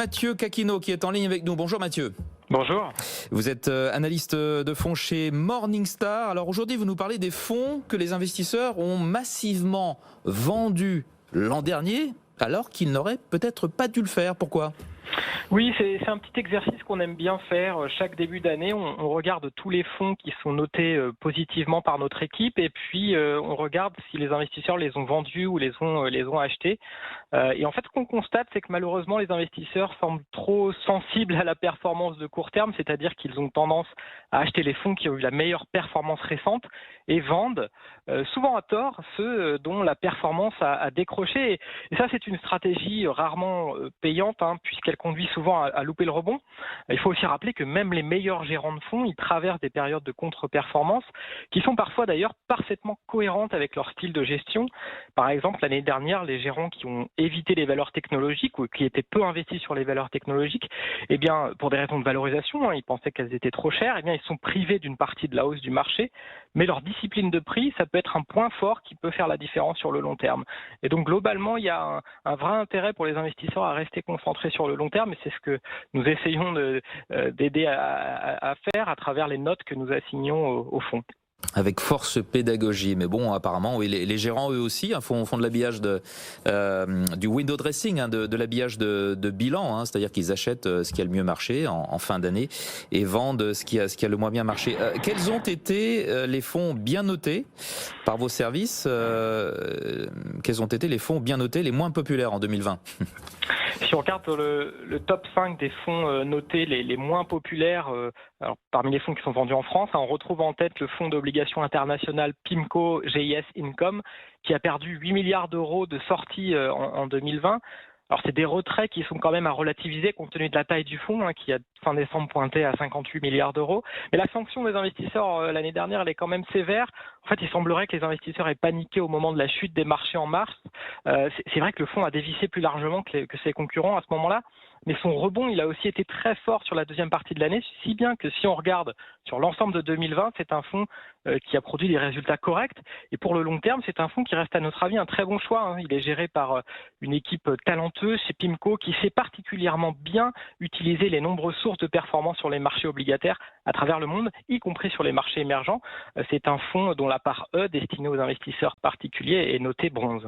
Mathieu Caquino qui est en ligne avec nous. Bonjour Mathieu. Bonjour. Vous êtes analyste de fonds chez Morningstar. Alors aujourd'hui, vous nous parlez des fonds que les investisseurs ont massivement vendus l'an dernier, alors qu'ils n'auraient peut-être pas dû le faire. Pourquoi ? Oui, c'est un petit exercice qu'on aime bien faire. Chaque début d'année, on regarde tous les fonds qui sont notés positivement par notre équipe et puis on regarde si les investisseurs les ont vendus ou les ont achetés. Et en fait, ce qu'on constate, c'est que malheureusement, les investisseurs semblent trop sensibles à la performance de court terme, c'est-à-dire qu'ils ont tendance à acheter les fonds qui ont eu la meilleure performance récente et vendent, souvent à tort, ceux dont la performance a décroché. Et ça, c'est une stratégie rarement payante, puisqu'elle conduit souvent à louper le rebond. Il faut aussi rappeler que même les meilleurs gérants de fonds, ils traversent des périodes de contre-performance qui sont parfois d'ailleurs parfaitement cohérentes avec leur style de gestion. Par exemple, l'année dernière, les gérants qui ont évité les valeurs technologiques ou qui étaient peu investis sur les valeurs technologiques, eh bien, pour des raisons de valorisation, ils pensaient qu'elles étaient trop chères, eh bien, ils sont privés d'une partie de la hausse du marché, mais leur discipline de prix, ça peut être un point fort qui peut faire la différence sur le long terme. Et donc, globalement, il y a un vrai intérêt pour les investisseurs à rester concentrés sur le long terme, et c'est ce que nous essayons d'aider à faire à travers les notes que nous assignons au fonds. Avec force pédagogie, mais bon, apparemment, oui, les gérants, eux aussi, font de l'habillage du window dressing, de l'habillage de bilan, c'est-à-dire qu'ils achètent ce qui a le mieux marché en fin d'année et vendent ce qui a le moins bien marché. Quels ont été les fonds bien notés par vos services Quels ont été les fonds bien notés, les moins populaires en 2020 ? Si on regarde le top 5 des fonds notés les moins populaires, alors, parmi les fonds qui sont vendus en France, on retrouve en tête le fonds d'obligation international PIMCO GIS Income, qui a perdu 8 milliards d'euros de sorties en 2020. Alors, c'est des retraits qui sont quand même à relativiser compte tenu de la taille du fonds, qui a fin décembre pointé à 58 milliards d'euros. Mais la sanction des investisseurs l'année dernière, elle est quand même sévère. En fait, il semblerait que les investisseurs aient paniqué au moment de la chute des marchés en mars. C'est vrai que le fonds a dévissé plus largement que ses concurrents à ce moment-là. Mais son rebond, il a aussi été très fort sur la deuxième partie de l'année, si bien que si on regarde sur l'ensemble de 2020, c'est un fonds qui a produit des résultats corrects. Et pour le long terme, c'est un fonds qui reste à notre avis un très bon choix. Il est géré par une équipe talenteuse chez PIMCO qui sait particulièrement bien utiliser les nombreuses sources de performance sur les marchés obligataires à travers le monde, y compris sur les marchés émergents. C'est un fonds dont la part E destinée aux investisseurs particuliers est notée bronze.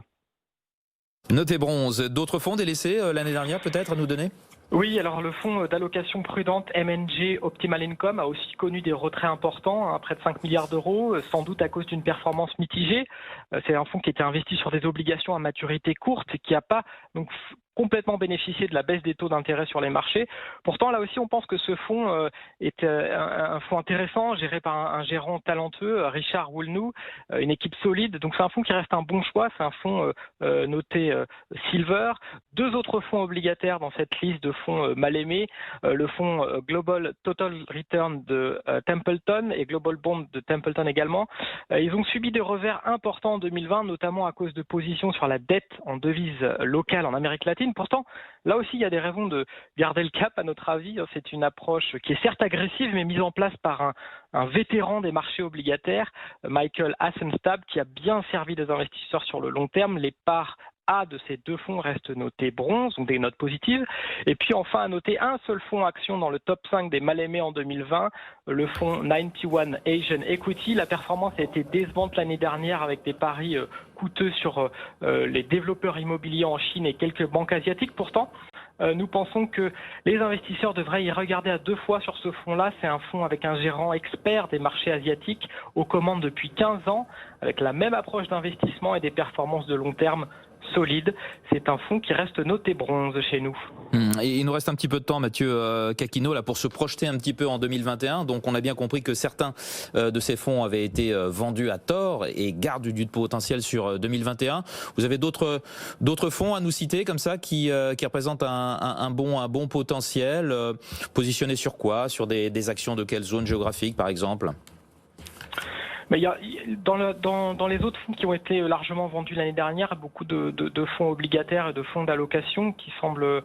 Noté bronze. D'autres fonds délaissés l'année dernière peut-être à nous donner ? Oui, alors le fonds d'allocation prudente M&G Optimal Income a aussi connu des retraits importants, près de 5 milliards d'euros, sans doute à cause d'une performance mitigée. C'est un fonds qui était investi sur des obligations à maturité courte et qui n'a pas donc complètement bénéficié de la baisse des taux d'intérêt sur les marchés. Pourtant, là aussi, on pense que ce fonds est un fonds intéressant, géré par un gérant talentueux, Richard Woolnough, une équipe solide. Donc, c'est un fonds qui reste un bon choix. C'est un fonds noté Silver. Deux autres fonds obligataires dans cette liste de fonds mal aimés, le fonds Global Total Return de Templeton et Global Bond de Templeton également. Ils ont subi des revers importants en 2020, notamment à cause de positions sur la dette en devise locale en Amérique latine. Pourtant, là aussi, il y a des raisons de garder le cap, à notre avis. C'est une approche qui est certes agressive, mais mise en place par un vétéran des marchés obligataires, Michael Hassenstab, qui a bien servi les investisseurs sur le long terme. Les parts A de ces deux fonds restent notées bronze, donc des notes positives. Et puis enfin, à noter un seul fonds action dans le top 5 des mal aimés en 2020, le fonds 91 Asian Equity. La performance a été décevante l'année dernière avec des paris coûteux sur les développeurs immobiliers en Chine et quelques banques asiatiques. Pourtant, nous pensons que les investisseurs devraient y regarder à deux fois sur ce fonds-là. C'est un fonds avec un gérant expert des marchés asiatiques aux commandes depuis 15 ans, avec la même approche d'investissement et des performances de long terme solide. C'est un fonds qui reste noté bronze chez nous. Et il nous reste un petit peu de temps, Mathieu Caquino, là, pour se projeter un petit peu en 2021. Donc, on a bien compris que certains de ces fonds avaient été vendus à tort et gardent du potentiel sur 2021. Vous avez d'autres fonds à nous citer comme ça qui représentent un bon potentiel, positionnés sur quoi? Sur des actions de quelle zone géographique, par exemple? Mais dans les autres fonds qui ont été largement vendus l'année dernière, beaucoup de fonds obligataires et de fonds d'allocation qui semblent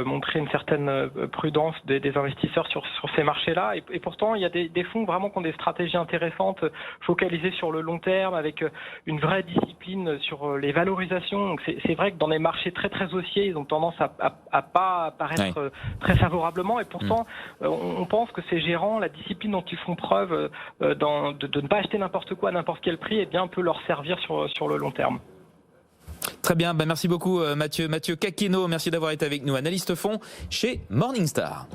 montrer une certaine prudence des investisseurs sur ces marchés-là. Et pourtant, il y a des fonds vraiment qui ont des stratégies intéressantes, focalisées sur le long terme, avec une vraie discipline sur les valorisations. Donc c'est vrai que dans les marchés très très haussiers, ils ont tendance à pas apparaître très favorablement. Et pourtant, on pense que ces gérants, la discipline dont ils font preuve de ne pas acheter n'importe quoi à n'importe quel prix, eh bien, peut leur servir sur le long terme. Très bien, merci beaucoup Mathieu Caquino, merci d'avoir été avec nous, analyste fonds chez Morningstar.